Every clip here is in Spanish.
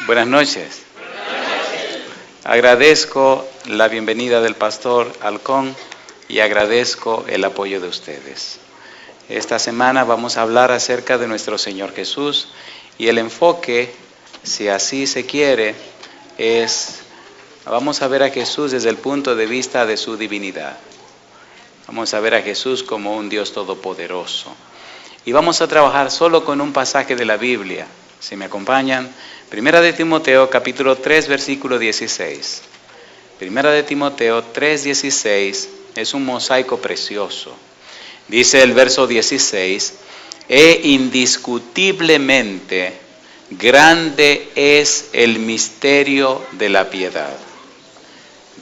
Buenas noches. Agradezco la bienvenida del pastor Halcón y agradezco el apoyo de ustedes. Esta semana vamos a hablar acerca de nuestro Señor Jesús y el enfoque, si así se quiere, vamos a ver a Jesús desde el punto de vista de su divinidad. Vamos a ver a Jesús como un Dios todopoderoso. Y vamos a trabajar solo con un pasaje de la Biblia. Si me acompañan, Primera de Timoteo, capítulo 3, versículo 16. Primera de Timoteo 3, 16 es un mosaico precioso. Dice el verso 16, indiscutiblemente grande es el misterio de la piedad.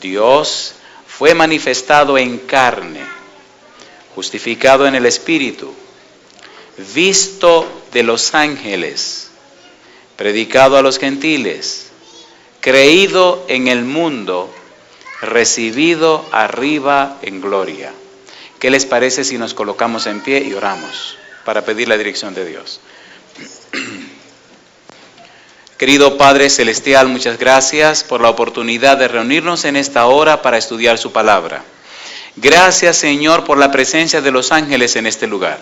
Dios fue manifestado en carne, justificado en el Espíritu, visto de los ángeles, predicado a los gentiles, creído en el mundo, recibido arriba en gloria. ¿Qué les parece si nos colocamos en pie y oramos para pedir la dirección de Dios? Querido Padre Celestial, muchas gracias por la oportunidad de reunirnos en esta hora para estudiar su palabra. Gracias, Señor, por la presencia de los ángeles en este lugar.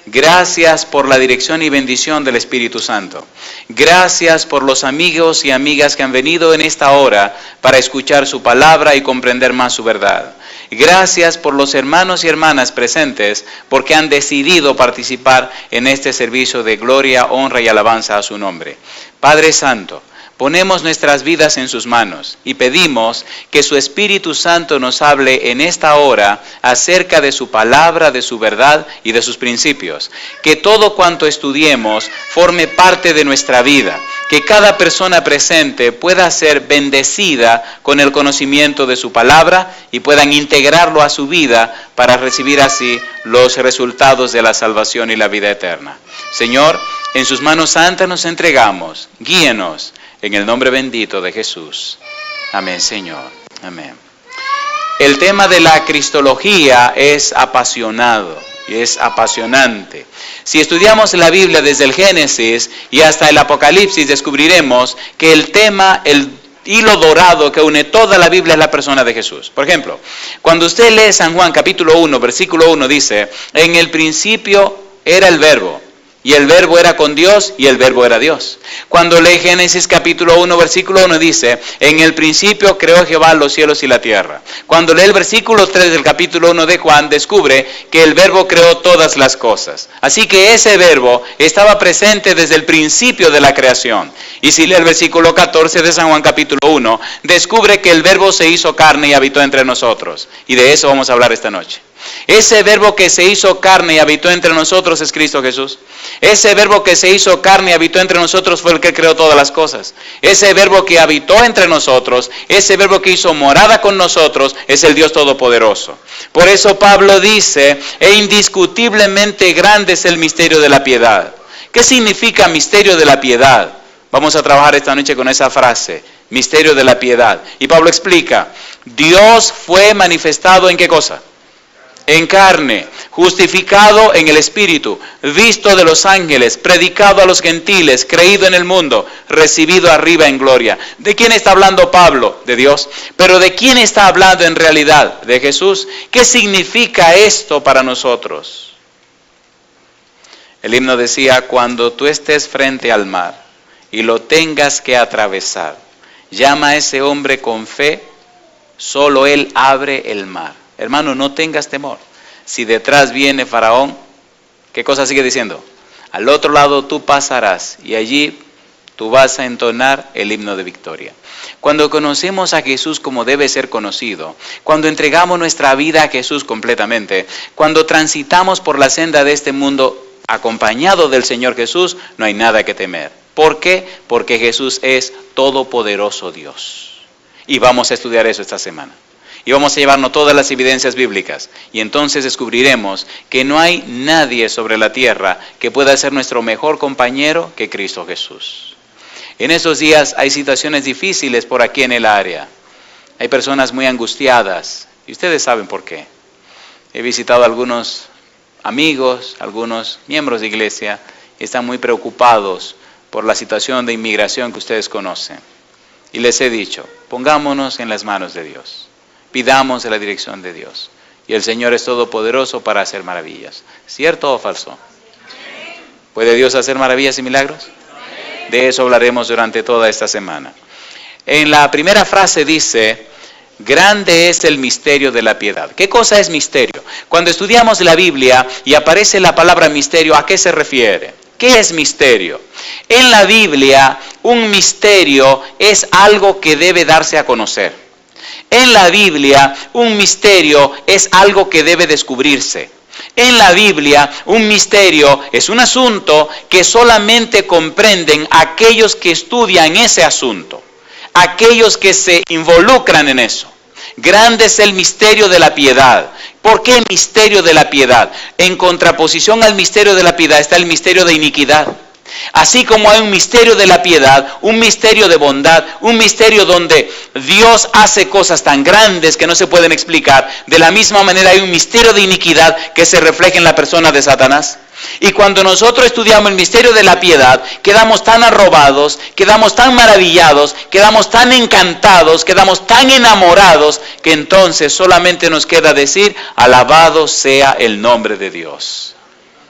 Gracias por la dirección y bendición del Espíritu Santo. Gracias por los amigos y amigas que han venido en esta hora para escuchar su palabra y comprender más su verdad. Gracias por los hermanos y hermanas presentes porque han decidido participar en este servicio de gloria, honra y alabanza a su nombre. Padre Santo, ponemos nuestras vidas en sus manos y pedimos que su Espíritu Santo nos hable en esta hora acerca de su palabra, de su verdad y de sus principios. Que todo cuanto estudiemos forme parte de nuestra vida. Que cada persona presente pueda ser bendecida con el conocimiento de su palabra y puedan integrarlo a su vida para recibir así los resultados de la salvación y la vida eterna. Señor, en sus manos santas nos entregamos. Guíenos. En el nombre bendito de Jesús. Amén, Señor. Amén. El tema de la cristología es apasionado y es apasionante. Si estudiamos la Biblia desde el Génesis y hasta el Apocalipsis, descubriremos que el tema, el hilo dorado que une toda la Biblia es la persona de Jesús. Por ejemplo, cuando usted lee San Juan capítulo 1, versículo 1 dice, en el principio era el verbo. Y el verbo era con Dios y el verbo era Dios. Cuando lee Génesis capítulo 1, versículo 1 dice, en el principio creó Jehová los cielos y la tierra. Cuando lee el versículo 3 del capítulo 1 de Juan, descubre que el verbo creó todas las cosas. Así que ese verbo estaba presente desde el principio de la creación. Y si lee el versículo 14 de San Juan capítulo 1, descubre que el verbo se hizo carne y habitó entre nosotros. Y de eso vamos a hablar esta noche. Ese verbo que se hizo carne y habitó entre nosotros es Cristo Jesús. Ese verbo que se hizo carne y habitó entre nosotros fue el que creó todas las cosas. Ese verbo que habitó entre nosotros, ese verbo que hizo morada con nosotros, es el Dios Todopoderoso. Por eso Pablo dice, indiscutiblemente grande es el misterio de la piedad. ¿Qué significa misterio de la piedad? Vamos a trabajar esta noche con esa frase, misterio de la piedad. Y Pablo explica, Dios fue manifestado ¿en qué cosa? En carne, justificado en el Espíritu, visto de los ángeles, predicado a los gentiles, creído en el mundo, recibido arriba en gloria. ¿De quién está hablando Pablo? De Dios. Pero ¿de quién está hablando en realidad? De Jesús. ¿Qué significa esto para nosotros? El himno decía, cuando tú estés frente al mar y lo tengas que atravesar, llama a ese hombre con fe, solo él abre el mar. Hermano, no tengas temor. Si detrás viene Faraón, ¿qué cosa sigue diciendo? Al otro lado tú pasarás y allí tú vas a entonar el himno de victoria. Cuando conocemos a Jesús como debe ser conocido, cuando entregamos nuestra vida a Jesús completamente, cuando transitamos por la senda de este mundo acompañado del Señor Jesús, no hay nada que temer. ¿Por qué? Porque Jesús es todopoderoso Dios. Y vamos a estudiar eso esta semana. Y vamos a llevarnos todas las evidencias bíblicas. Y entonces descubriremos que no hay nadie sobre la tierra que pueda ser nuestro mejor compañero que Cristo Jesús. En esos días hay situaciones difíciles por aquí en el área. Hay personas muy angustiadas. Y ustedes saben por qué. He visitado a algunos amigos, algunos miembros de iglesia. Y están muy preocupados por la situación de inmigración que ustedes conocen. Y les he dicho, pongámonos en las manos de Dios, pidamos la dirección de Dios. Y el Señor es todopoderoso para hacer maravillas. ¿Cierto o falso? ¿Puede Dios hacer maravillas y milagros? De eso hablaremos durante toda esta semana. En la primera frase dice, grande es el misterio de la piedad. ¿Qué cosa es misterio? Cuando estudiamos la Biblia y aparece la palabra misterio, ¿a qué se refiere? ¿Qué es misterio? En la Biblia, un misterio es algo que debe darse a conocer. En la Biblia, un misterio es algo que debe descubrirse. En la Biblia, un misterio es un asunto que solamente comprenden aquellos que estudian ese asunto, aquellos que se involucran en eso. Grande es el misterio de la piedad. ¿Por qué misterio de la piedad? En contraposición al misterio de la piedad está el misterio de iniquidad. Así como hay un misterio de la piedad, un misterio de bondad, un misterio donde Dios hace cosas tan grandes que no se pueden explicar, de la misma manera hay un misterio de iniquidad que se refleja en la persona de Satanás. Y cuando nosotros estudiamos el misterio de la piedad, quedamos tan arrobados, quedamos tan maravillados, quedamos tan encantados, quedamos tan enamorados, que entonces solamente nos queda decir, alabado sea el nombre de Dios.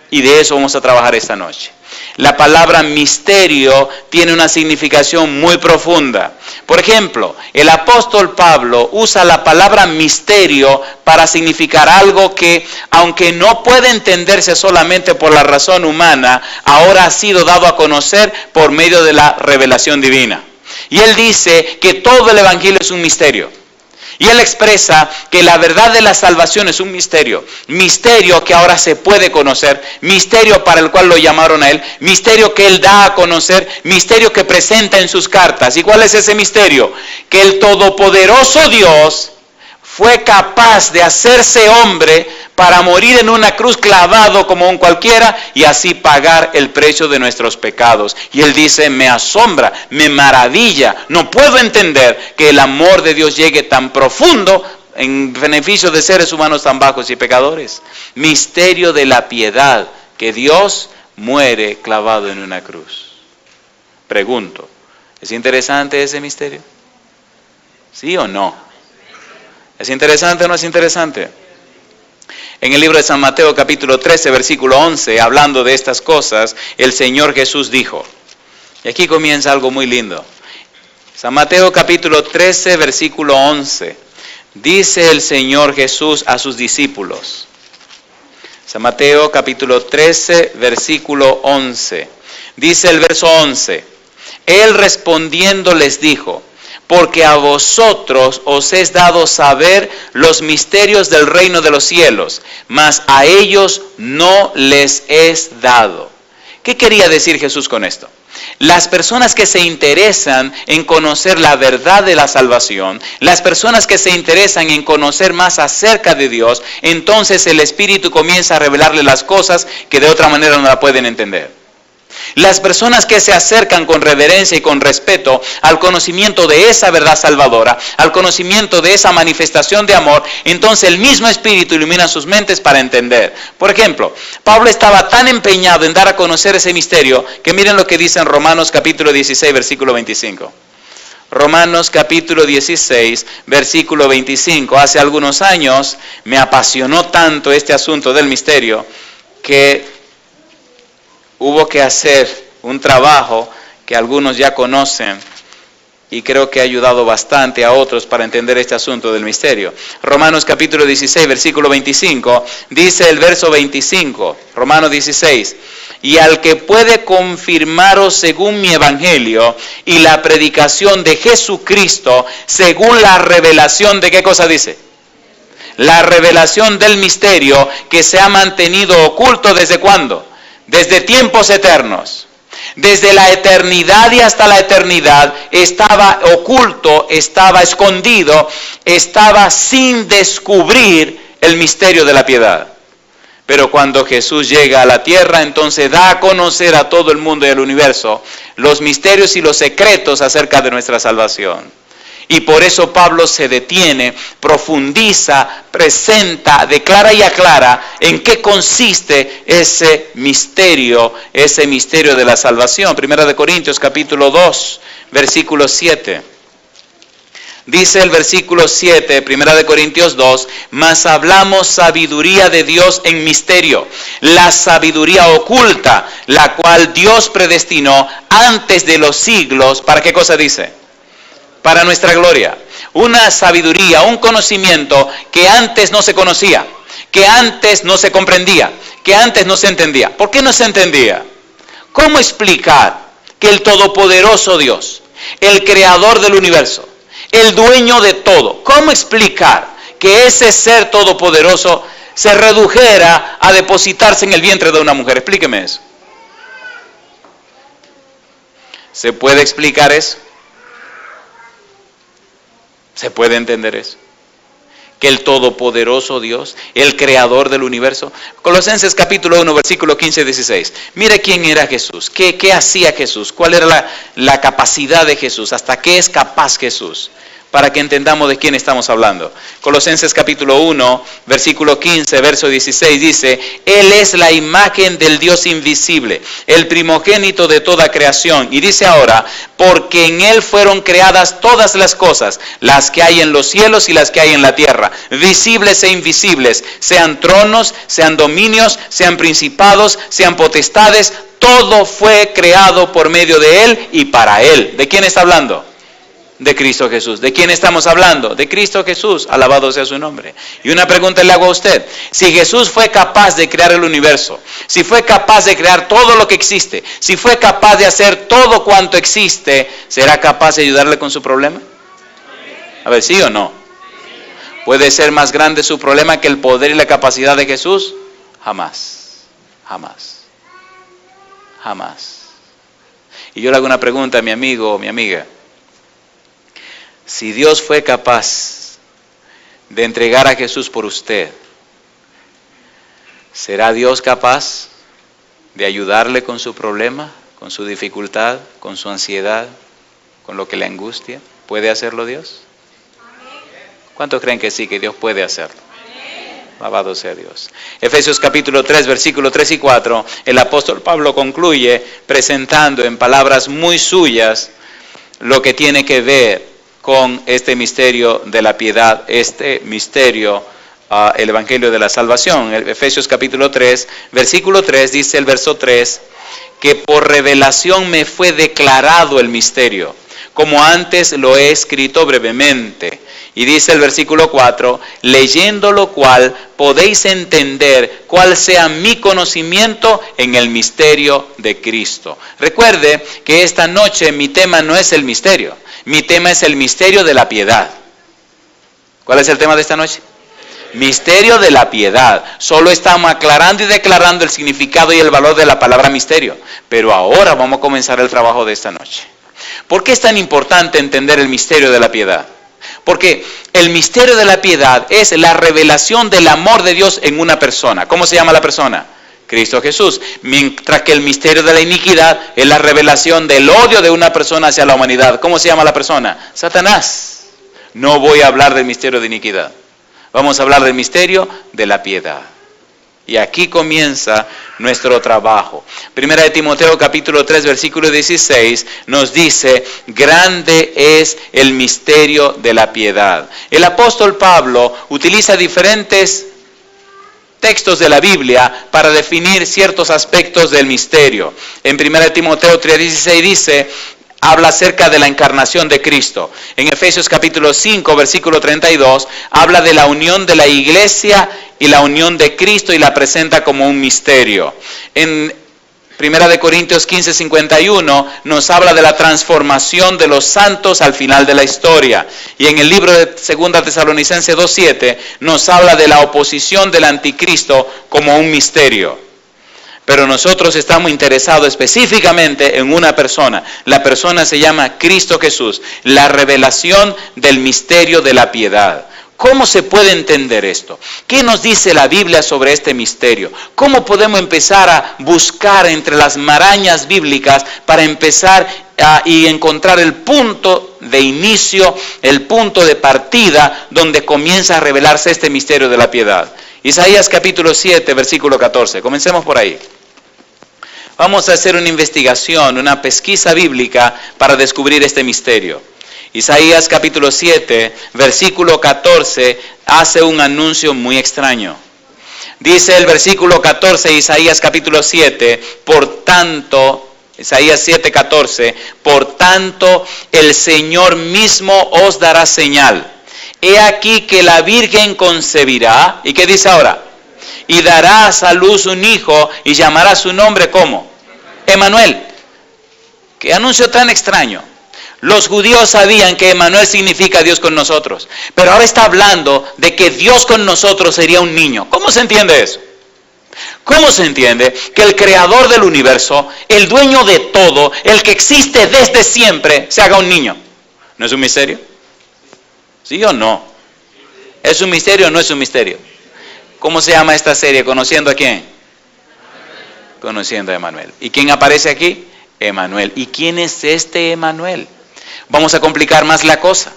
Y de eso vamos a trabajar esta noche. La palabra misterio tiene una significación muy profunda. Por ejemplo, el apóstol Pablo usa la palabra misterio para significar algo que, aunque no puede entenderse solamente por la razón humana, ahora ha sido dado a conocer por medio de la revelación divina. Y él dice que todo el evangelio es un misterio. Y él expresa que la verdad de la salvación es un misterio. Misterio que ahora se puede conocer. Misterio para el cual lo llamaron a él. Misterio que él da a conocer. Misterio que presenta en sus cartas. ¿Y cuál es ese misterio? Que el todopoderoso Dios fue capaz de hacerse hombre para morir en una cruz clavado como un cualquiera y así pagar el precio de nuestros pecados. Y él dice, me asombra, me maravilla, no puedo entender que el amor de Dios llegue tan profundo en beneficio de seres humanos tan bajos y pecadores. Misterio de la piedad, que Dios muere clavado en una cruz. Pregunto, ¿es interesante ese misterio? ¿Sí o no? ¿Es interesante o no es interesante? En el libro de San Mateo capítulo 13 versículo 11, hablando de estas cosas, el Señor Jesús dijo, y aquí comienza algo muy lindo. San Mateo capítulo 13 versículo 11, dice el Señor Jesús a sus discípulos. San Mateo capítulo 13 versículo 11, dice el verso 11, Él respondiendo les dijo, porque a vosotros os es dado saber los misterios del reino de los cielos, mas a ellos no les es dado. ¿Qué quería decir Jesús con esto? Las personas que se interesan en conocer la verdad de la salvación, las personas que se interesan en conocer más acerca de Dios, entonces el Espíritu comienza a revelarle las cosas que de otra manera no la pueden entender. Las personas que se acercan con reverencia y con respeto al conocimiento de esa verdad salvadora, al conocimiento de esa manifestación de amor, entonces el mismo Espíritu ilumina sus mentes para entender. Por ejemplo, Pablo estaba tan empeñado en dar a conocer ese misterio que miren lo que dice en Romanos capítulo 16, versículo 25. Romanos capítulo 16, versículo 25. Hace algunos años me apasionó tanto este asunto del misterio que hubo que hacer un trabajo que algunos ya conocen y creo que ha ayudado bastante a otros para entender este asunto del misterio. Romanos capítulo 16, versículo 25, dice el verso 25, Romanos 16, y al que puede confirmaros según mi evangelio y la predicación de Jesucristo según la revelación de, ¿qué cosa dice? La revelación del misterio que se ha mantenido oculto ¿desde cuándo? Desde tiempos eternos. Desde la eternidad y hasta la eternidad estaba oculto, estaba escondido, estaba sin descubrir el misterio de la piedad. Pero cuando Jesús llega a la tierra, entonces da a conocer a todo el mundo y al universo los misterios y los secretos acerca de nuestra salvación. Y por eso Pablo se detiene, profundiza, presenta, declara y aclara en qué consiste ese misterio de la salvación. Primera de Corintios capítulo 2, versículo 7. Dice el versículo 7, Primera de Corintios 2, mas hablamos sabiduría de Dios en misterio, la sabiduría oculta, la cual Dios predestinó antes de los siglos. ¿Para qué cosa dice? Para nuestra gloria. Una sabiduría, un conocimiento que antes no se conocía, que antes no se comprendía, que antes no se entendía. ¿Por qué no se entendía? ¿Cómo explicar que el todopoderoso Dios, el creador del universo, el dueño de todo, cómo explicar que ese ser todopoderoso se redujera a depositarse en el vientre de una mujer? Explíqueme eso. ¿Se puede explicar eso? ¿Se puede entender eso? Que el todopoderoso Dios, el creador del universo. Colosenses capítulo 1, versículo 15 y 16. Mire quién era Jesús, qué hacía Jesús, cuál era la capacidad de Jesús, hasta qué es capaz Jesús, para que entendamos de quién estamos hablando. Colosenses capítulo 1, versículo 15, verso 16 dice: Él es la imagen del Dios invisible, el primogénito de toda creación. Y dice ahora: porque en Él fueron creadas todas las cosas, las que hay en los cielos y las que hay en la tierra, visibles e invisibles, sean tronos, sean dominios, sean principados, sean potestades, todo fue creado por medio de Él y para Él. ¿De quién está hablando? De Cristo Jesús. ¿De quién estamos hablando? De Cristo Jesús. Alabado sea su nombre. Y una pregunta le hago a usted: si Jesús fue capaz de crear el universo, si fue capaz de crear todo lo que existe, si fue capaz de hacer todo cuanto existe, ¿será capaz de ayudarle con su problema? A ver, ¿sí o no? ¿Puede ser más grande su problema que el poder y la capacidad de Jesús? Jamás. Jamás. Jamás. Y yo le hago una pregunta a mi amigo o mi amiga. Si Dios fue capaz de entregar a Jesús por usted, ¿será Dios capaz de ayudarle con su problema, con su dificultad, con su ansiedad, con lo que le angustia? ¿Puede hacerlo Dios? ¿Cuántos creen que sí, que Dios puede hacerlo? Alabado sea Dios. Efesios capítulo 3, versículos 3 y 4, el apóstol Pablo concluye presentando en palabras muy suyas lo que tiene que ver con este misterio de la piedad, este misterio, el evangelio de la salvación. Efesios capítulo 3, versículo 3, dice el verso 3, que por revelación me fue declarado el misterio, como antes lo he escrito brevemente. Y dice el versículo 4, leyendo lo cual podéis entender cuál sea mi conocimiento en el misterio de Cristo. Recuerde que esta noche mi tema no es el misterio, mi tema es el misterio de la piedad. ¿Cuál es el tema de esta noche? Misterio de la piedad. Solo estamos aclarando y declarando el significado y el valor de la palabra misterio. Pero ahora vamos a comenzar el trabajo de esta noche. ¿Por qué es tan importante entender el misterio de la piedad? Porque el misterio de la piedad es la revelación del amor de Dios en una persona. ¿Cómo se llama la persona? Cristo Jesús. Mientras que el misterio de la iniquidad es la revelación del odio de una persona hacia la humanidad. ¿Cómo se llama la persona? Satanás. No voy a hablar del misterio de iniquidad. Vamos a hablar del misterio de la piedad. Y aquí comienza nuestro trabajo. Primera de Timoteo capítulo 3 versículo 16 nos dice: grande es el misterio de la piedad. El apóstol Pablo utiliza diferentes textos de la Biblia para definir ciertos aspectos del misterio. En Primera de Timoteo 3:16 dice, habla acerca de la encarnación de Cristo. En Efesios capítulo 5 versículo 32 habla de la unión de la iglesia y la unión de Cristo y la presenta como un misterio. En Primera de Corintios 15:51 nos habla de la transformación de los santos al final de la historia. Y en el libro de Segunda Tesalonicenses 2:7 nos habla de la oposición del anticristo como un misterio. Pero nosotros estamos interesados específicamente en una persona. La persona se llama Cristo Jesús, la revelación del misterio de la piedad. ¿Cómo se puede entender esto? ¿Qué nos dice la Biblia sobre este misterio? ¿Cómo podemos empezar a buscar entre las marañas bíblicas para empezar y encontrar el punto de inicio, el punto de partida donde comienza a revelarse este misterio de la piedad. Isaías capítulo 7, versículo 14. Comencemos por ahí. Vamos a hacer una investigación, una pesquisa bíblica para descubrir este misterio. Isaías capítulo 7, versículo 14, hace un anuncio muy extraño. Dice el versículo 14, Isaías capítulo 7, por tanto, Isaías 7, 14, por tanto el Señor mismo os dará señal. He aquí que la Virgen concebirá, ¿y qué dice ahora? Y dará a luz un hijo y llamará su nombre ¿cómo? Emanuel. Qué anuncio tan extraño. Los judíos sabían que Emanuel significa Dios con nosotros, pero ahora está hablando de que Dios con nosotros sería un niño. ¿Cómo se entiende eso? ¿Cómo se entiende que el creador del universo, el dueño de todo, el que existe desde siempre, se haga un niño? ¿No es un misterio? ¿Sí o no? ¿Es un misterio o no es un misterio? ¿Cómo se llama esta serie? ¿Conociendo a quién? Conociendo a Emanuel. ¿Y quién aparece aquí? Emanuel. ¿Y quién es este Emanuel? Vamos a complicar más la cosa.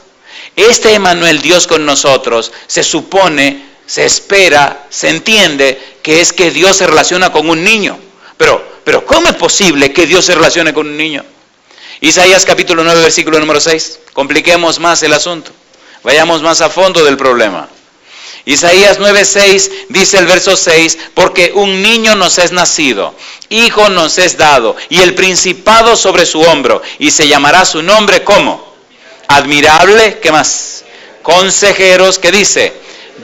Este Emanuel, Dios con nosotros, se supone, se espera, se entiende que es que Dios se relaciona con un niño. Pero ¿cómo es posible que Dios se relacione con un niño? Isaías capítulo 9, versículo número 6. Compliquemos más el asunto. Vayamos más a fondo del problema. Isaías 9:6 dice el verso 6, porque un niño nos es nacido, hijo nos es dado, y el principado sobre su hombro, y se llamará su nombre ¿cómo? Admirable, ¿qué más? Consejeros, ¿qué dice?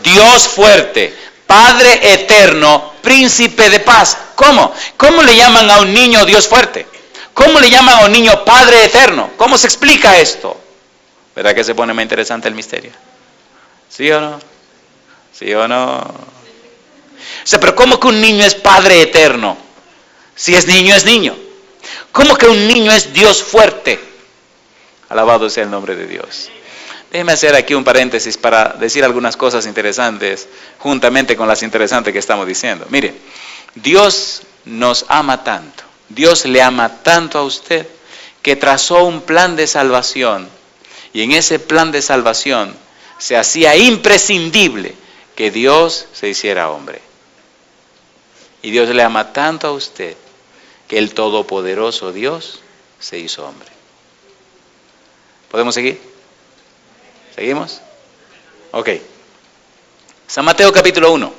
Dios fuerte, Padre eterno, príncipe de paz. ¿Cómo? ¿Cómo le llaman a un niño Dios fuerte? ¿Cómo le llaman a un niño Padre eterno? ¿Cómo se explica esto? ¿Verdad que se pone más interesante el misterio? ¿Sí o no? ¿Sí o no? O sea, pero ¿cómo que un niño es Padre eterno? Si es niño, es niño. ¿Cómo que un niño es Dios fuerte? Alabado sea el nombre de Dios. Déjeme hacer aquí un paréntesis para decir algunas cosas interesantes, juntamente con las interesantes que estamos diciendo. Mire, Dios nos ama tanto, Dios le ama tanto a usted, que trazó un plan de salvación, y en ese plan de salvación se hacía imprescindible que Dios se hiciera hombre. Y Dios le ama tanto a usted que el todopoderoso Dios se hizo hombre. ¿Podemos seguir? ¿Seguimos? Ok. San Mateo capítulo 1.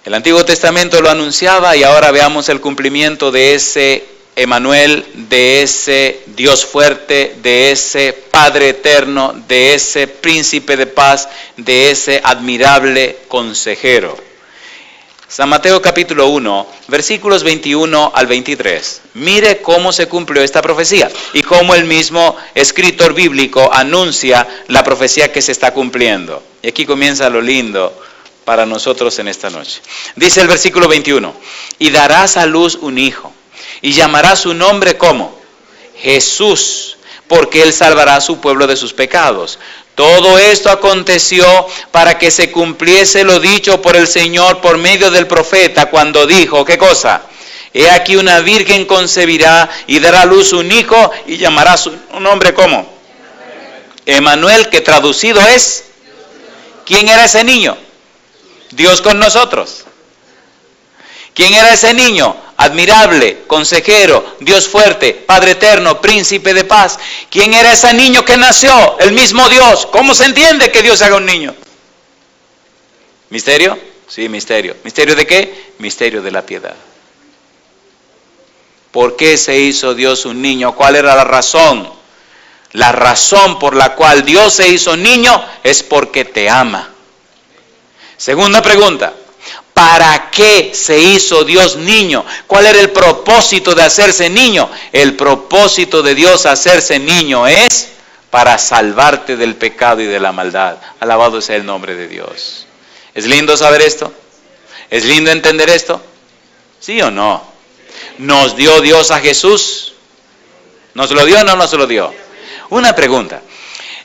El Antiguo Testamento lo anunciaba y ahora veamos el cumplimiento de ese Emanuel, de ese Dios fuerte, de ese Padre eterno, de ese príncipe de paz, de ese admirable consejero. San Mateo capítulo 1, versículos 21 al 23. Mire cómo se cumplió esta profecía y cómo el mismo escritor bíblico anuncia la profecía que se está cumpliendo. Y aquí comienza lo lindo para nosotros en esta noche. Dice el versículo 21, y darás a luz un hijo, y llamará su nombre ¿cómo? Jesús, porque él salvará a su pueblo de sus pecados. Todo esto aconteció para que se cumpliese lo dicho por el Señor por medio del profeta cuando dijo, ¿qué cosa? He aquí una virgen concebirá y dará a luz un hijo y llamará su nombre ¿cómo? Emanuel, que traducido es, ¿quién era ese niño? Dios con nosotros. ¿Quién era ese niño? Admirable, consejero, Dios fuerte, Padre eterno, príncipe de paz. ¿Quién era ese niño que nació? El mismo Dios. ¿Cómo se entiende que Dios haga un niño? ¿Misterio? Sí, misterio. ¿Misterio de qué? Misterio de la piedad. ¿Por qué se hizo Dios un niño? ¿Cuál era la razón? La razón por la cual Dios se hizo niño es porque te ama. Segunda pregunta. ¿Para qué se hizo Dios niño? ¿Cuál era el propósito de hacerse niño? El propósito de Dios hacerse niño es para salvarte del pecado y de la maldad. Alabado sea el nombre de Dios. ¿Es lindo saber esto? ¿Es lindo entender esto? ¿Sí o no? ¿Nos dio Dios a Jesús? ¿Nos lo dio o no nos lo dio? Una pregunta.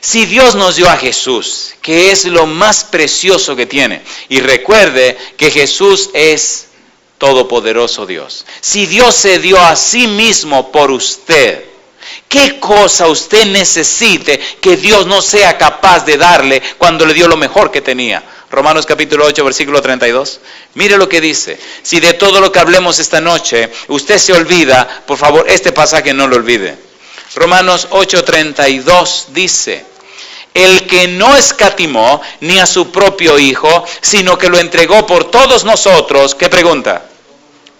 Si Dios nos dio a Jesús, que es lo más precioso que tiene, y recuerde que Jesús es todopoderoso Dios. Si Dios se dio a sí mismo por usted, ¿Qué cosa usted necesite que Dios no sea capaz de darle cuando le dio lo mejor que tenía? Romanos capítulo 8, versículo 32. Mire lo que dice. Si de todo lo que hablemos esta noche usted se olvida, por favor, este pasaje no lo olvide. Romanos 8, 32 dice: el que no escatimó ni a su propio Hijo, sino que lo entregó por todos nosotros. ¿Qué pregunta?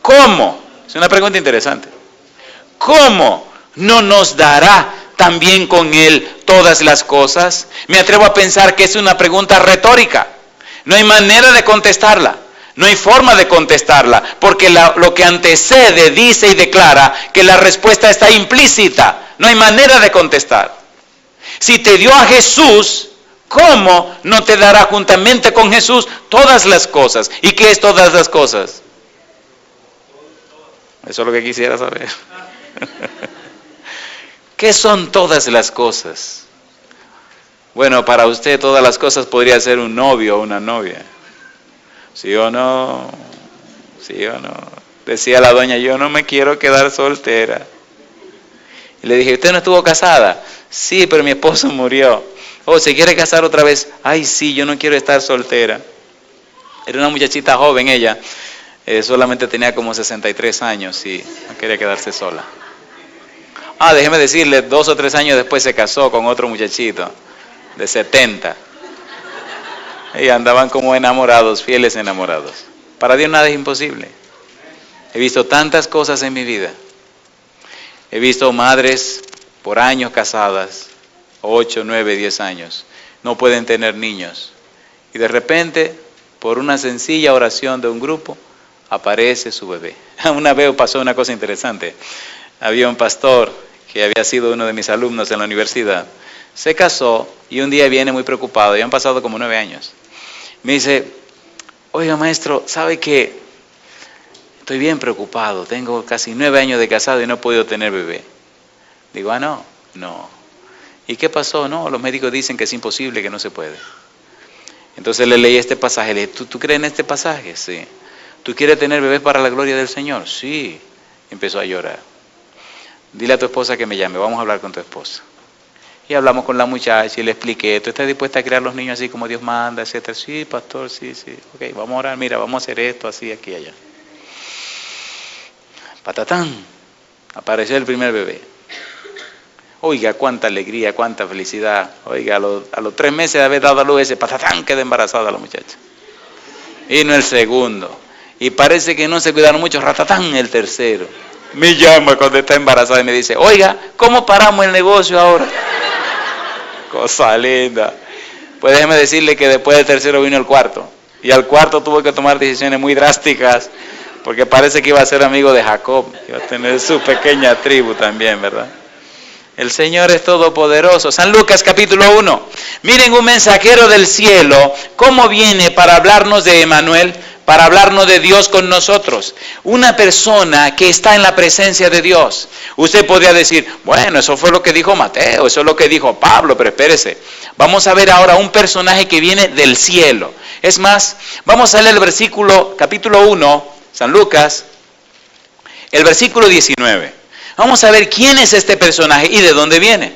¿Cómo? Es una pregunta interesante. ¿Cómo no nos dará también con Él todas las cosas? Me atrevo a pensar que es una pregunta retórica. No hay manera de contestarla. No hay forma de contestarla, porque lo que antecede dice y declara que la respuesta está implícita. No hay manera de contestar. Si te dio a Jesús, ¿cómo no te dará juntamente con Jesús todas las cosas? ¿Y qué es todas las cosas? Eso es lo que quisiera saber. ¿Qué son todas las cosas? Bueno, para usted todas las cosas podría ser un novio o una novia. ¿Sí o no? ¿Sí o no? Decía la doña, yo no me quiero quedar soltera. Y le dije, ¿usted no estuvo casada? Sí, pero mi esposo murió. Oh, ¿se quiere casar otra vez? Ay, sí, yo no quiero estar soltera. Era una muchachita joven ella. Solamente tenía como 63 años y no quería quedarse sola. Déjeme decirle, 2 o 3 años después se casó con otro muchachito de 70. Y andaban como enamorados, fieles enamorados. Para Dios nada es imposible. He visto tantas cosas en mi vida. He visto madres por años casadas, 8, 9, 10 años. No pueden tener niños. Y de repente, por una sencilla oración de un grupo, aparece su bebé. Una vez pasó una cosa interesante. Había un pastor que había sido uno de mis alumnos en la universidad. Se casó y un día viene muy preocupado. Ya han pasado como 9 años. Me dice, oiga maestro, ¿sabe qué? Estoy bien preocupado. Tengo casi 9 años de casado y no he podido tener bebé. Digo, no. ¿Y qué pasó? No, los médicos dicen que es imposible, que no se puede. Entonces le leí este pasaje. Le dije, ¿tú crees en este pasaje? Sí. ¿Tú quieres tener bebés para la gloria del Señor? Sí. Empezó a llorar. Dile a tu esposa que me llame, vamos a hablar con tu esposa. Y hablamos con la muchacha y le expliqué, ¿tú estás dispuesta a criar los niños así como Dios manda, etcétera? Sí, pastor, sí. Ok, vamos a orar, mira, vamos a hacer esto, así, aquí, allá. Patatán, apareció el primer bebé. Oiga, cuánta alegría, cuánta felicidad. Oiga, a los 3 meses de haber dado a luz ese patatán, queda embarazada la muchacha. Y no el segundo. Y parece que no se cuidaron mucho, ratatán, el tercero. Me llama cuando está embarazada y me dice, oiga, ¿cómo paramos el negocio ahora? Cosa linda. Pues déjeme decirle que después del tercero vino el cuarto. Y al cuarto tuvo que tomar decisiones muy drásticas, porque parece que iba a ser amigo de Jacob, iba a tener su pequeña tribu también, ¿verdad? El Señor es todopoderoso. San Lucas capítulo 1. Miren un mensajero del cielo, cómo viene para hablarnos de Emmanuel, para hablarnos de Dios con nosotros. Una persona que está en la presencia de Dios. Usted podría decir, bueno, eso fue lo que dijo Mateo, eso es lo que dijo Pablo, pero espérese. Vamos a ver ahora un personaje que viene del cielo. Es más, vamos a leer el versículo, capítulo 1, San Lucas, el versículo 19. Vamos a ver quién es este personaje y de dónde viene,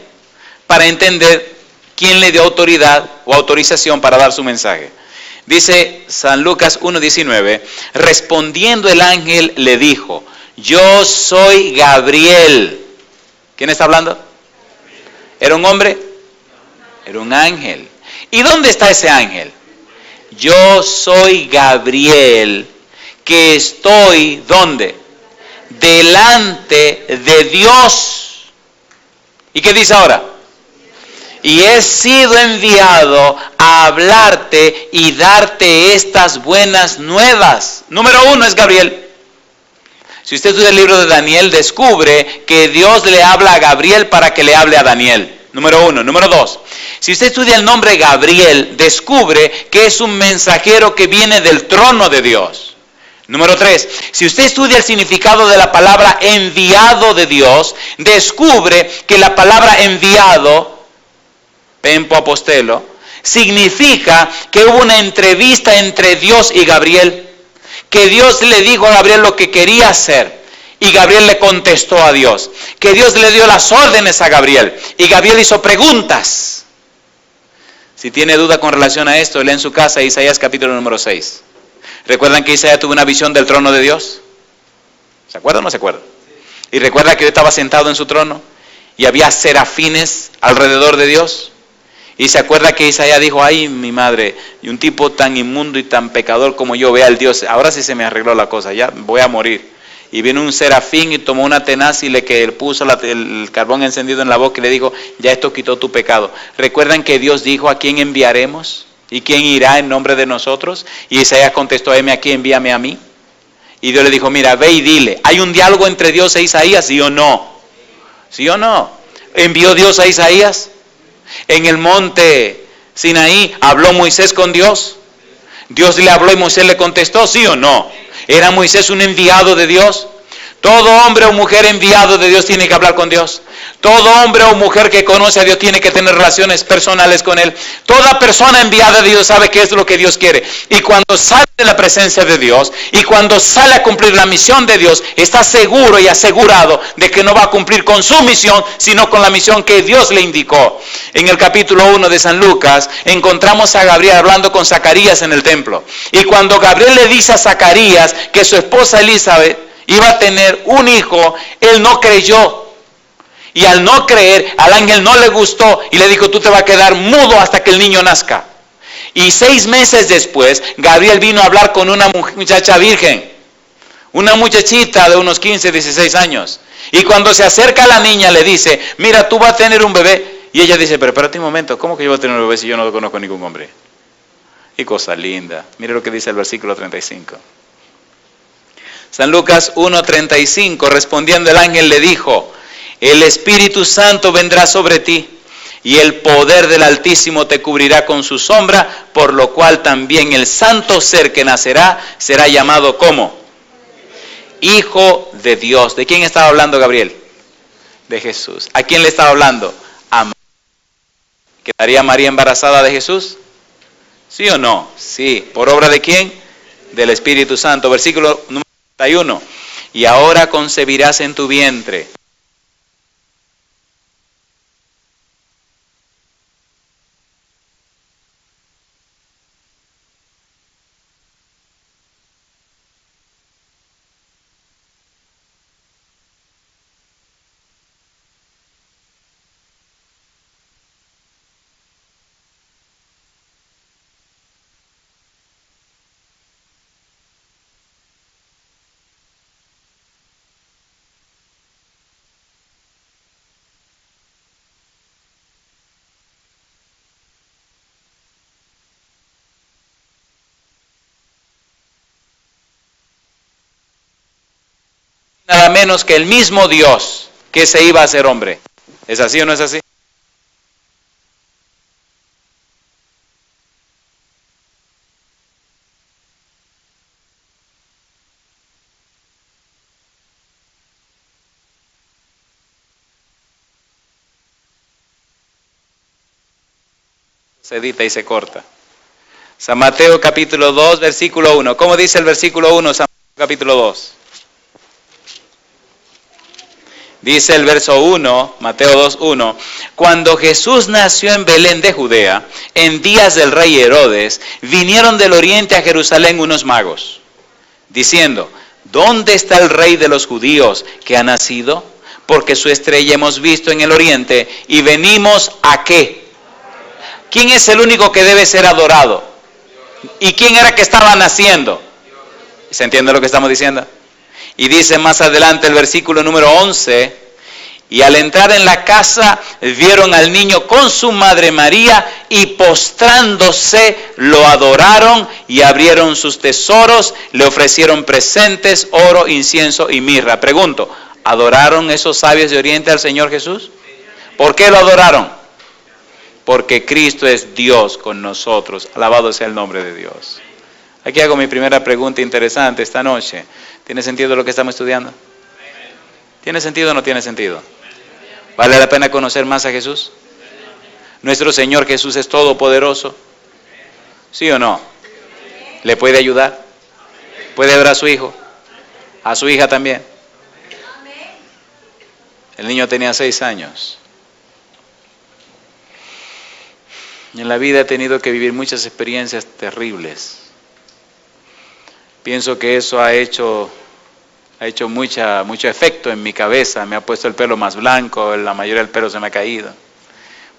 para entender quién le dio autoridad o autorización para dar su mensaje. Dice San Lucas 1:19, respondiendo el ángel le dijo, yo soy Gabriel. ¿Quién está hablando? ¿Era un hombre? Era un ángel. ¿Y dónde está ese ángel? Yo soy Gabriel, que estoy, ¿dónde? Delante de Dios. ¿Y qué dice ahora? Y he sido enviado a hablarte y darte estas buenas nuevas. Número 1 es Gabriel. Si usted estudia el libro de Daniel, descubre que Dios le habla a Gabriel para que le hable a Daniel. Número 1. Número 2. Si usted estudia el nombre Gabriel, descubre que es un mensajero que viene del trono de Dios. Número 3. Si usted estudia el significado de la palabra enviado de Dios, descubre que la palabra enviado, Tempo apostelo, significa que hubo una entrevista entre Dios y Gabriel, que Dios le dijo a Gabriel lo que quería hacer, y Gabriel le contestó a Dios. Que Dios le dio las órdenes a Gabriel y Gabriel hizo preguntas. Si tiene duda con relación a esto, lee en su casa Isaías capítulo número 6. ¿Recuerdan que Isaías tuvo una visión del trono de Dios? ¿Se acuerdan o no se acuerdan? Y recuerda que Dios estaba sentado en su trono y había serafines alrededor de Dios. Y se acuerda que Isaías dijo, ay mi madre, y un tipo tan inmundo y tan pecador como yo vea al Dios, ahora sí se me arregló la cosa, ya voy a morir. Y vino un serafín y tomó una tenaz y le puso el carbón encendido en la boca y le dijo, ya esto quitó tu pecado. ¿Recuerdan que Dios dijo, a quién enviaremos? ¿Y quién irá en nombre de nosotros? Y Isaías contestó, heme aquí, envíame a mí. Y Dios le dijo, mira, ve y dile, ¿hay un diálogo entre Dios e Isaías? ¿Sí o no? ¿Sí o no? ¿Envió Dios a Isaías? En el monte Sinaí, ¿habló Moisés con Dios? ¿Dios le habló y Moisés le contestó? ¿Sí o no? ¿Era Moisés un enviado de Dios? Todo hombre o mujer enviado de Dios tiene que hablar con Dios. Todo hombre o mujer que conoce a Dios tiene que tener relaciones personales con Él. Toda persona enviada de Dios sabe qué es lo que Dios quiere. Y cuando sale de la presencia de Dios y cuando sale a cumplir la misión de Dios, está seguro y asegurado de que no va a cumplir con su misión, sino con la misión que Dios le indicó. En el capítulo 1 de San Lucas encontramos a Gabriel hablando con Zacarías en el templo. Y cuando Gabriel le dice a Zacarías que su esposa Elizabeth iba a tener un hijo, él no creyó. Y al no creer, al ángel no le gustó y le dijo, tú te vas a quedar mudo hasta que el niño nazca. Y 6 meses después, Gabriel vino a hablar con una muchacha virgen, una muchachita de unos 15, 16 años. Y cuando se acerca a la niña le dice, mira, tú vas a tener un bebé. Y ella dice, pero espérate un momento, ¿cómo que yo voy a tener un bebé si yo no conozco a ningún hombre? Y cosa linda. Mire lo que dice el versículo 35. San Lucas 1:35, respondiendo el ángel le dijo, el Espíritu Santo vendrá sobre ti y el poder del Altísimo te cubrirá con su sombra, por lo cual también el santo ser que nacerá será llamado ¿cómo? Hijo de Dios. ¿De quién estaba hablando Gabriel? De Jesús. ¿A quién le estaba hablando? A María. ¿Quedaría María embarazada de Jesús? ¿Sí o no? Sí. ¿Por obra de quién? Del Espíritu Santo. Versículo número 31. Y ahora concebirás en tu vientre. Nada menos que el mismo Dios que se iba a hacer hombre. ¿Es así o no es así? Se edita y se corta. San Mateo capítulo 2, versículo 1. ¿Cómo dice el versículo 1, San Mateo capítulo 2? Dice el verso 1, Mateo 2:1, cuando Jesús nació en Belén de Judea, en días del rey Herodes, vinieron del oriente a Jerusalén unos magos, diciendo, ¿dónde está el rey de los judíos que ha nacido? Porque su estrella hemos visto en el oriente y venimos ¿a qué? ¿Quién es el único que debe ser adorado? ¿Y quién era que estaba naciendo? ¿Se entiende lo que estamos diciendo? Y dice más adelante el versículo número 11, y al entrar en la casa vieron al niño con su madre María y postrándose lo adoraron y abrieron sus tesoros, le ofrecieron presentes, oro, incienso y mirra. Pregunto, ¿adoraron esos sabios de Oriente al Señor Jesús? ¿Por qué lo adoraron? Porque Cristo es Dios con nosotros. Alabado sea el nombre de Dios. Aquí hago mi primera pregunta interesante esta noche. ¿Tiene sentido lo que estamos estudiando? ¿Tiene sentido o no tiene sentido? ¿Vale la pena conocer más a Jesús? ¿Nuestro Señor Jesús es todopoderoso? ¿Sí o no? ¿Le puede ayudar? ¿Puede ver a su hijo? ¿A su hija también? El niño tenía 6 años. En la vida he tenido que vivir muchas experiencias terribles. Pienso que eso ha hecho mucho efecto en mi cabeza. Me ha puesto el pelo más blanco, la mayoría del pelo se me ha caído.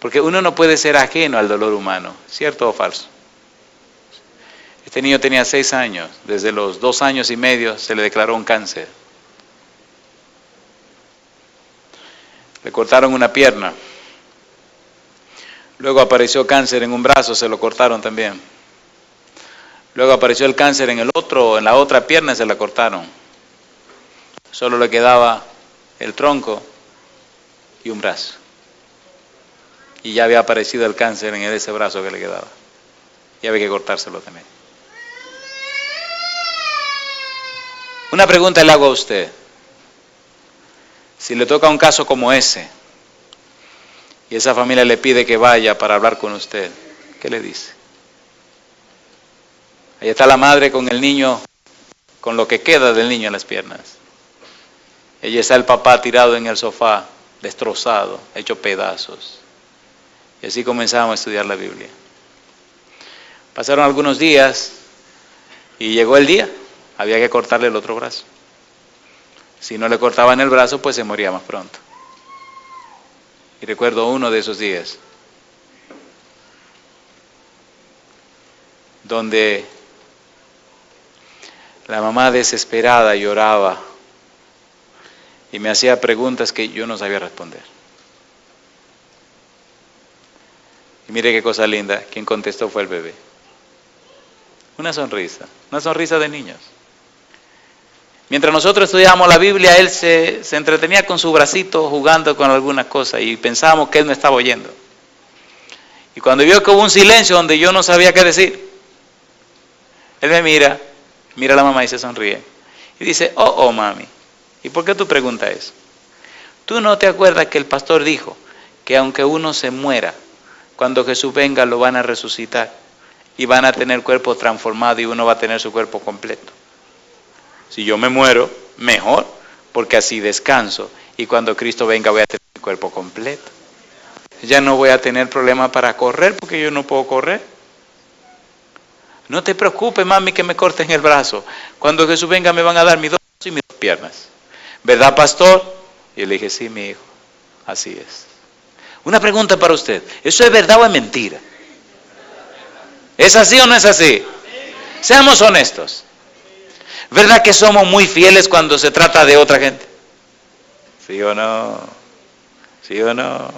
Porque uno no puede ser ajeno al dolor humano, ¿cierto o falso? Este niño tenía 6 años. Desde los 2 años y medio se le declaró un cáncer. Le cortaron una pierna. Luego apareció cáncer en un brazo, se lo cortaron también. Luego apareció el cáncer en la otra pierna y se la cortaron. Solo le quedaba el tronco y un brazo. Y ya había aparecido el cáncer en ese brazo que le quedaba. Y había que cortárselo también. Una pregunta le hago a usted. Si le toca un caso como ese, y esa familia le pide que vaya para hablar con usted, ¿qué le dice? Ahí está la madre con el niño, con lo que queda del niño en las piernas. Allí está el papá tirado en el sofá, destrozado, hecho pedazos. Y así comenzamos a estudiar la Biblia. Pasaron algunos días y llegó el día, había que cortarle el otro brazo. Si no le cortaban el brazo, pues se moría más pronto. Y recuerdo uno de esos días, donde la mamá desesperada lloraba y me hacía preguntas que yo no sabía responder. Y mire qué cosa linda, quien contestó fue el bebé. Una sonrisa de niños. Mientras nosotros estudiábamos la Biblia, él se entretenía con su bracito jugando con alguna cosa y pensábamos que él me estaba oyendo. Y cuando vio que hubo un silencio donde yo no sabía qué decir, él me mira a la mamá y se sonríe. Y dice, oh mami, ¿y por qué tú preguntas eso? ¿Tú no te acuerdas que el pastor dijo que aunque uno se muera, cuando Jesús venga lo van a resucitar y van a tener cuerpo transformado y uno va a tener su cuerpo completo? Si yo me muero, mejor, porque así descanso y cuando Cristo venga voy a tener mi cuerpo completo. Ya no voy a tener problema para correr porque yo no puedo correr. No te preocupes, mami, que me corten el brazo. Cuando Jesús venga me van a dar mis 2 brazos y mis 2 piernas. ¿Verdad, pastor? Y yo le dije, sí, mi hijo, así es. Una pregunta para usted, ¿eso es verdad o es mentira? ¿Es así o no es así? Seamos honestos. ¿Verdad que somos muy fieles cuando se trata de otra gente? ¿Sí o no? ¿Sí o no?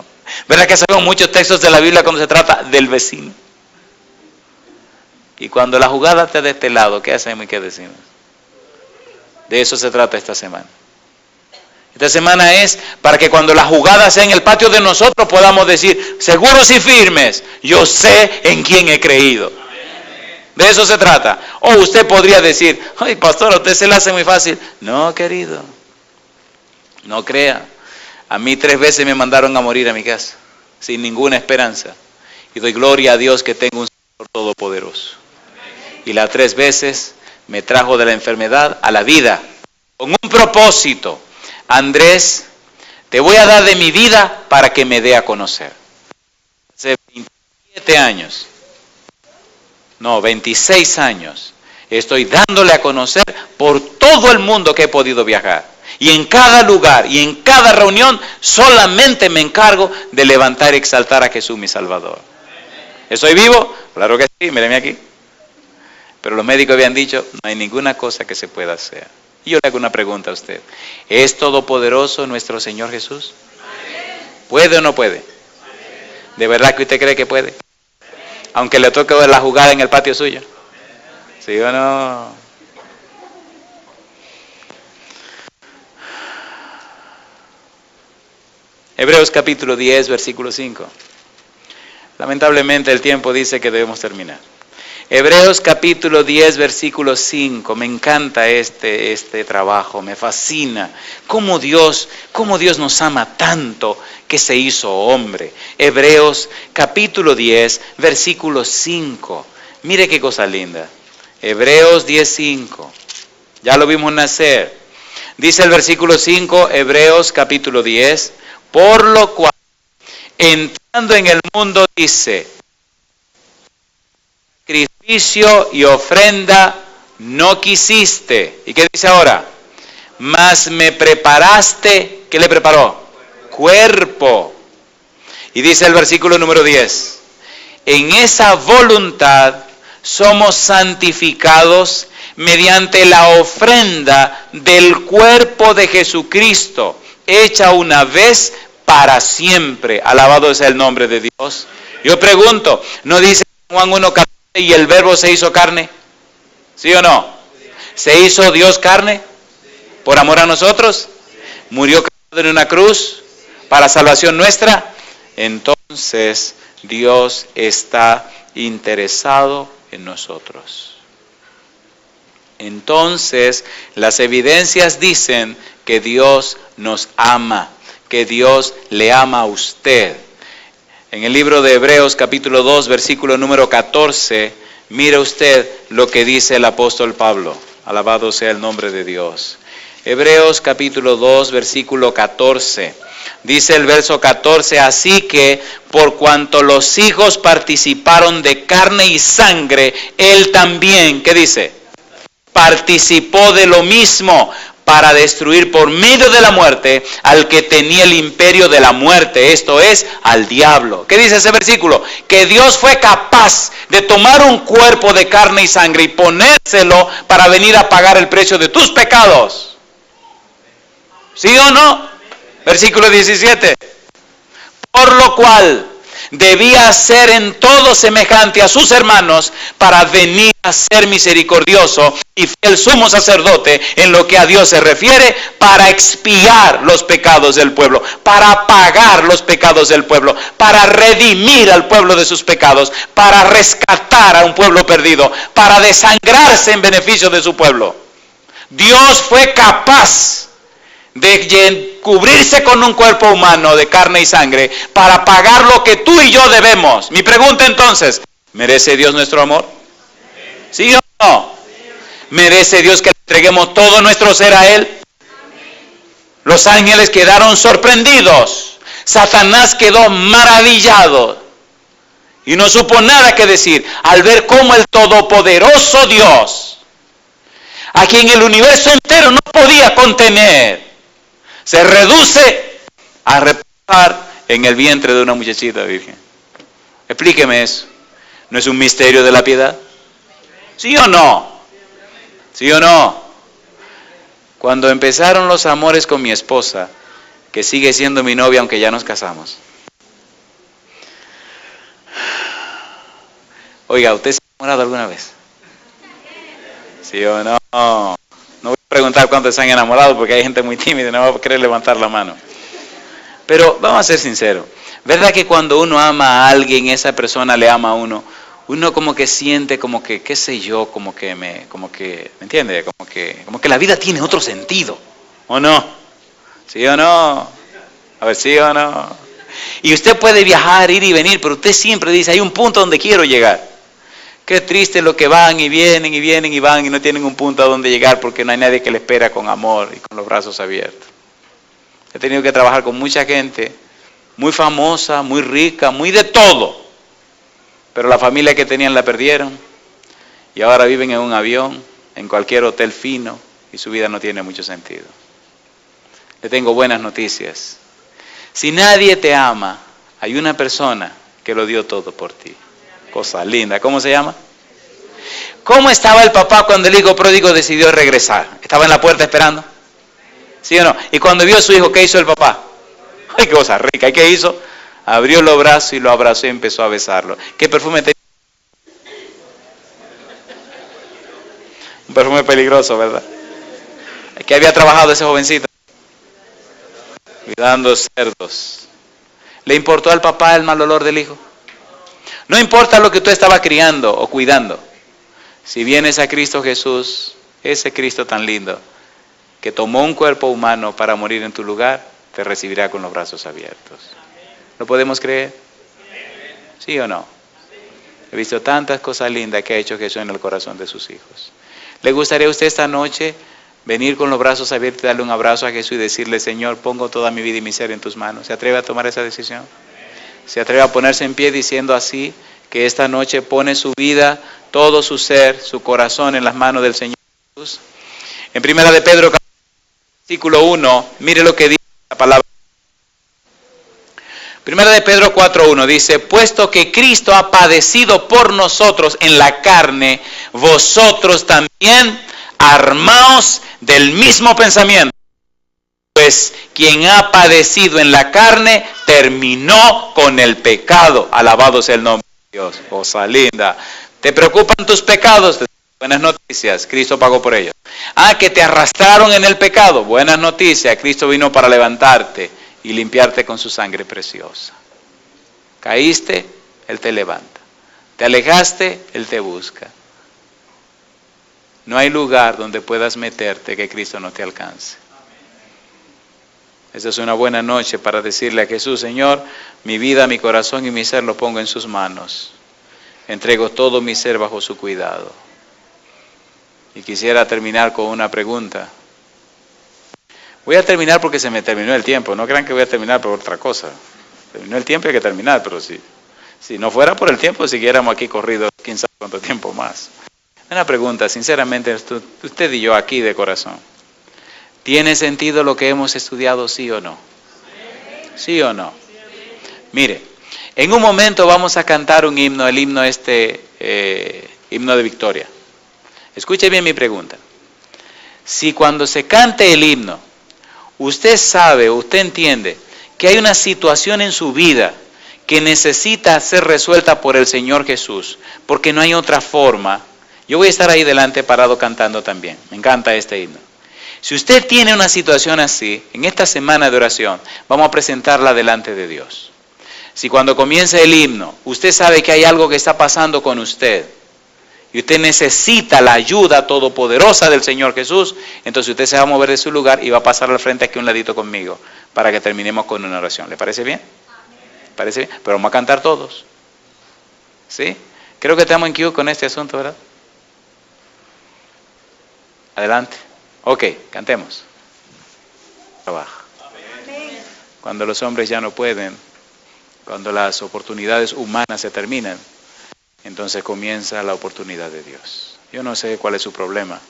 ¿Verdad que sabemos muchos textos de la Biblia cuando se trata del vecino? Y cuando la jugada está de este lado, ¿qué hacemos y qué decimos? De eso se trata esta semana. Esta semana es para que cuando la jugada sea en el patio de nosotros podamos decir, seguros y firmes, yo sé en quién he creído. De eso se trata. O usted podría decir, ay pastor, a usted se le hace muy fácil. No, querido, no crea. A mí 3 veces me mandaron a morir a mi casa, sin ninguna esperanza. Y doy gloria a Dios que tengo un Señor todopoderoso. Y las 3 veces me trajo de la enfermedad a la vida, con un propósito. Andrés, te voy a dar de mi vida para que me dé a conocer. Hace 27 años. No, 26 años, estoy dándole a conocer por todo el mundo que he podido viajar. Y en cada lugar y en cada reunión solamente me encargo de levantar y exaltar a Jesús mi Salvador. ¿Estoy vivo? Claro que sí, míreme aquí. Pero los médicos habían dicho, no hay ninguna cosa que se pueda hacer. Y yo le hago una pregunta a usted. ¿Es todopoderoso nuestro Señor Jesús? ¿Puede o no puede? ¿De verdad que usted cree que puede? Aunque le toque ver la jugada en el patio suyo. ¿Sí o no? Hebreos capítulo 10, versículo 5. Lamentablemente el tiempo dice que debemos terminar. Hebreos capítulo 10, versículo 5. Me encanta este trabajo, me fascina. Cómo Dios nos ama tanto que se hizo hombre. Hebreos capítulo 10, versículo 5. Mire qué cosa linda. Hebreos 10, 5. Ya lo vimos nacer. Dice el versículo 5, Hebreos capítulo 10, por lo cual, entrando en el mundo, dice, sacrificio y ofrenda no quisiste. ¿Y qué dice ahora? Mas me preparaste, ¿qué le preparó? Cuerpo. Y dice el versículo número 10, en esa voluntad somos santificados mediante la ofrenda del cuerpo de Jesucristo, hecha una vez para siempre. Alabado sea el nombre de Dios. Yo pregunto, ¿no dice Juan 1:14 y el verbo se hizo carne? ¿Sí o no? ¿Se hizo Dios carne por amor a nosotros? ¿Murió en una cruz para salvación nuestra? Entonces Dios está interesado en nosotros. Entonces las evidencias dicen que Dios nos ama, que Dios le ama a usted. En el libro de Hebreos capítulo 2 versículo número 14, mire usted lo que dice el apóstol Pablo. Alabado sea el nombre de Dios. Hebreos capítulo 2 versículo 14. Dice el verso 14, así que por cuanto los hijos participaron de carne y sangre, él también, ¿qué dice? Participó de lo mismo para destruir por medio de la muerte al que tenía el imperio de la muerte, esto es, al diablo. ¿Qué dice ese versículo? Que Dios fue capaz de tomar un cuerpo de carne y sangre y ponérselo para venir a pagar el precio de tus pecados. ¿Sí o no? Versículo 17. Por lo cual debía ser en todo semejante a sus hermanos para venir a ser misericordioso y fiel sumo sacerdote en lo que a Dios se refiere, para expiar los pecados del pueblo, para pagar los pecados del pueblo, para redimir al pueblo de sus pecados, para rescatar a un pueblo perdido, para desangrarse en beneficio de su pueblo. Dios fue capaz de cubrirse con un cuerpo humano de carne y sangre para pagar lo que tú y yo debemos. Mi pregunta entonces, ¿merece Dios nuestro amor? ¿Sí o no? ¿Merece Dios que le entreguemos todo nuestro ser a Él? Los ángeles quedaron sorprendidos. Satanás quedó maravillado y no supo nada que decir al ver cómo el todopoderoso Dios, a quien el universo entero no podía contener, se reduce a reposar en el vientre de una muchachita virgen. Explíqueme eso. ¿No es un misterio de la piedad? ¿Sí o no? ¿Sí o no? Cuando empezaron los amores con mi esposa, que sigue siendo mi novia aunque ya nos casamos. Oiga, ¿usted se ha enamorado alguna vez? ¿Sí o no? No voy a preguntar cuántos se han enamorado porque hay gente muy tímida y no va a querer levantar la mano. Pero vamos a ser sinceros. ¿Verdad que cuando uno ama a alguien, esa persona le ama a uno? Uno como que siente como que, qué sé yo, ¿me entiende? Como que la vida tiene otro sentido. ¿O no? ¿Sí o no? A ver, ¿sí o no? Y usted puede viajar, ir y venir, pero usted siempre dice, hay un punto donde quiero llegar. Qué triste lo que van y vienen y vienen y van y no tienen un punto a donde llegar porque no hay nadie que le espera con amor y con los brazos abiertos. He tenido que trabajar con mucha gente muy famosa, muy rica, muy de todo. Pero la familia que tenían la perdieron y ahora viven en un avión, en cualquier hotel fino y su vida no tiene mucho sentido. Le tengo buenas noticias. Si nadie te ama, hay una persona que lo dio todo por ti. Cosa linda. ¿Cómo se llama? ¿Cómo estaba el papá cuando el hijo pródigo decidió regresar? ¿Estaba en la puerta esperando? ¿Sí o no? Y cuando vio a su hijo, ¿qué hizo el papá? ¡Ay, qué cosa rica! ¿Y qué hizo? Abrió los brazos y lo abrazó y empezó a besarlo. ¿Qué perfume tenía? Un perfume peligroso, ¿verdad? ¿Qué había trabajado ese jovencito? Cuidando cerdos. ¿Le importó al papá el mal olor del hijo? No importa lo que tú estabas criando o cuidando. Si vienes a Cristo Jesús, ese Cristo tan lindo, que tomó un cuerpo humano para morir en tu lugar, te recibirá con los brazos abiertos. ¿Lo podemos creer? ¿Sí o no? He visto tantas cosas lindas que ha hecho Jesús en el corazón de sus hijos. ¿Le gustaría a usted esta noche venir con los brazos abiertos y darle un abrazo a Jesús y decirle, Señor, pongo toda mi vida y mi ser en tus manos? ¿Se atreve a tomar esa decisión? ¿Se atreve a ponerse en pie diciendo así, que esta noche pone su vida, todo su ser, su corazón en las manos del Señor Jesús? En Primera de Pedro, versículo 1, mire lo que dice la palabra. Primera de Pedro 4:1 dice, puesto que Cristo ha padecido por nosotros en la carne, vosotros también armaos del mismo pensamiento. Pues quien ha padecido en la carne terminó con el pecado. Alabado sea el nombre de Dios. Cosa linda. ¿Te preocupan tus pecados? Buenas noticias, Cristo pagó por ellos. Que te arrastraron en el pecado. Buenas noticias, Cristo vino para levantarte y limpiarte con su sangre preciosa. Caíste, Él te levanta. Te alejaste, Él te busca. No hay lugar donde puedas meterte que Cristo no te alcance. Esta es una buena noche para decirle a Jesús, Señor, mi vida, mi corazón y mi ser lo pongo en sus manos. Entrego todo mi ser bajo su cuidado. Y quisiera terminar con una pregunta. Voy a terminar porque se me terminó el tiempo. No crean que voy a terminar por otra cosa. Terminó el tiempo y hay que terminar, pero si no fuera por el tiempo, siguiéramos aquí corridos quién sabe cuánto tiempo más. Una pregunta, sinceramente, usted y yo aquí de corazón. ¿Tiene sentido lo que hemos estudiado, sí o no? ¿Sí o no? Mire, en un momento vamos a cantar un himno, el himno himno de victoria. Escuche bien mi pregunta. Si cuando se cante el himno, usted sabe, usted entiende que hay una situación en su vida que necesita ser resuelta por el Señor Jesús, porque no hay otra forma, yo voy a estar ahí delante parado cantando también. Me encanta este himno. Si usted tiene una situación así, en esta semana de oración, vamos a presentarla delante de Dios. Si cuando comienza el himno, usted sabe que hay algo que está pasando con usted, y usted necesita la ayuda todopoderosa del Señor Jesús, entonces usted se va a mover de su lugar y va a pasar al frente aquí un ladito conmigo, para que terminemos con una oración. ¿Le parece bien? ¿Parece bien? Pero vamos a cantar todos. ¿Sí? Creo que estamos en cue con este asunto, ¿verdad? Adelante. Ok, cantemos. Trabaja. Cuando los hombres ya no pueden, cuando las oportunidades humanas se terminan, entonces comienza la oportunidad de Dios. Yo no sé cuál es su problema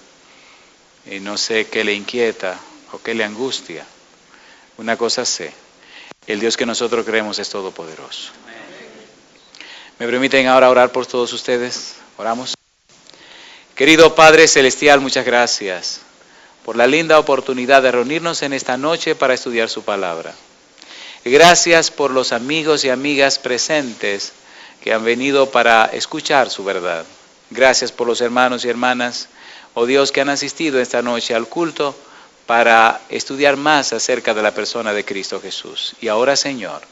y no sé qué le inquieta o qué le angustia. Una cosa sé, el Dios que nosotros creemos es todopoderoso. ¿Me permiten ahora orar por todos ustedes? Oramos. Querido Padre Celestial, muchas gracias por la linda oportunidad de reunirnos en esta noche para estudiar su palabra. Gracias por los amigos y amigas presentes que han venido para escuchar su verdad. Gracias por los hermanos y hermanas, oh Dios, que han asistido esta noche al culto para estudiar más acerca de la persona de Cristo Jesús. Y ahora, Señor,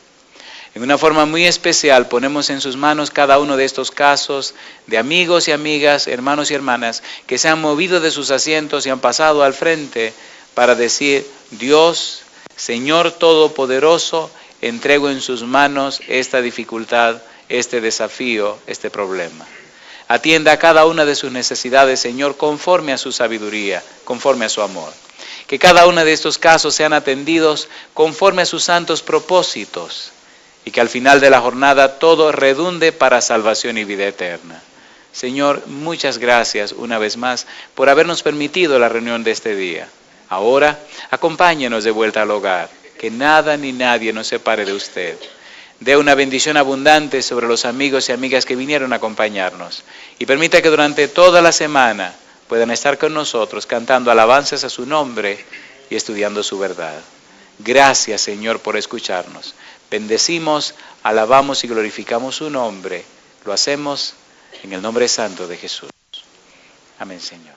en una forma muy especial ponemos en sus manos cada uno de estos casos de amigos y amigas, hermanos y hermanas, que se han movido de sus asientos y han pasado al frente para decir, Dios, Señor Todopoderoso, entrego en sus manos esta dificultad, este desafío, este problema. Atienda a cada una de sus necesidades, Señor, conforme a su sabiduría, conforme a su amor. Que cada uno de estos casos sean atendidos conforme a sus santos propósitos y que al final de la jornada todo redunde para salvación y vida eterna. Señor, muchas gracias una vez más por habernos permitido la reunión de este día. Ahora, acompáñenos de vuelta al hogar, que nada ni nadie nos separe de usted. Dé una bendición abundante sobre los amigos y amigas que vinieron a acompañarnos y permita que durante toda la semana puedan estar con nosotros cantando alabanzas a su nombre y estudiando su verdad. Gracias, Señor, por escucharnos. Bendecimos, alabamos y glorificamos su nombre. Lo hacemos en el nombre santo de Jesús. Amén, Señor.